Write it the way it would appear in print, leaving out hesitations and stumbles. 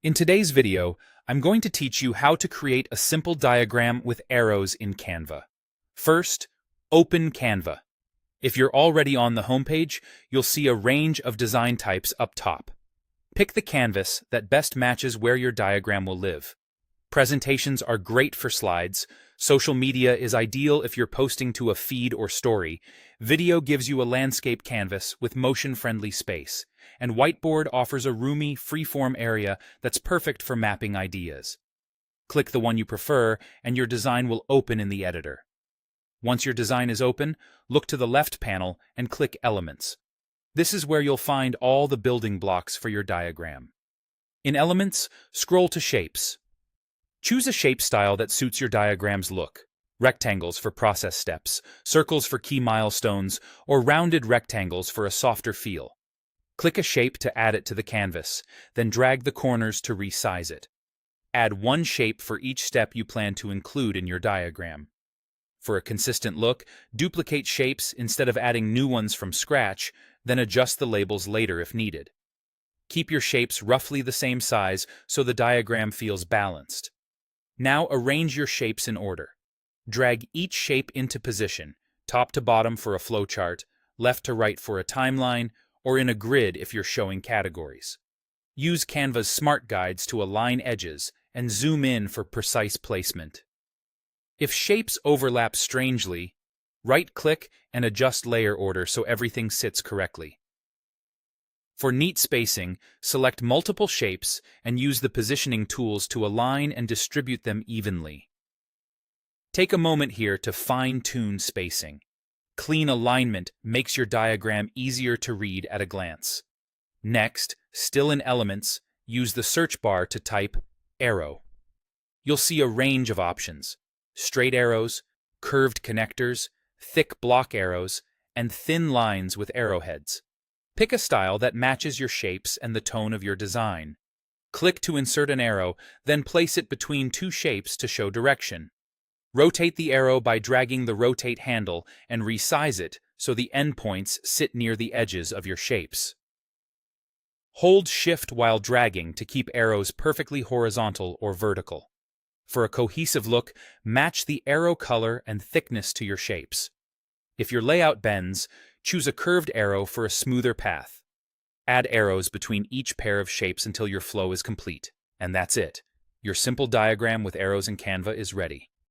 In today's video, I'm going to teach you how to create a simple diagram with arrows in Canva. First, open Canva. If you're already on the homepage, you'll see a range of design types up top. Pick the canvas that best matches where your diagram will live. Presentations are great for slides, social media is ideal if you're posting to a feed or story, video gives you a landscape canvas with motion-friendly space, and whiteboard offers a roomy, free-form area that's perfect for mapping ideas. Click the one you prefer, and your design will open in the editor. Once your design is open, look to the left panel and click Elements. This is where you'll find all the building blocks for your diagram. In Elements, scroll to Shapes. Choose a shape style that suits your diagram's look. Rectangles for process steps, circles for key milestones, or rounded rectangles for a softer feel. Click a shape to add it to the canvas, then drag the corners to resize it. Add one shape for each step you plan to include in your diagram. For a consistent look, duplicate shapes instead of adding new ones from scratch, then adjust the labels later if needed. Keep your shapes roughly the same size so the diagram feels balanced. Now arrange your shapes in order. Drag each shape into position, top to bottom for a flowchart, left to right for a timeline, or in a grid if you're showing categories. Use Canva's smart guides to align edges and zoom in for precise placement. If shapes overlap strangely, right-click and adjust layer order so everything sits correctly. For neat spacing, select multiple shapes and use the positioning tools to align and distribute them evenly. Take a moment here to fine-tune spacing. Clean alignment makes your diagram easier to read at a glance. Next, still in Elements, use the search bar to type arrow. You'll see a range of options: straight arrows, curved connectors, thick block arrows, and thin lines with arrowheads. Pick a style that matches your shapes and the tone of your design. Click to insert an arrow, then place it between two shapes to show direction. Rotate the arrow by dragging the rotate handle and resize it so the endpoints sit near the edges of your shapes. Hold Shift while dragging to keep arrows perfectly horizontal or vertical. For a cohesive look, match the arrow color and thickness to your shapes. If your layout bends, choose a curved arrow for a smoother path. Add arrows between each pair of shapes until your flow is complete. And that's it. Your simple diagram with arrows in Canva is ready.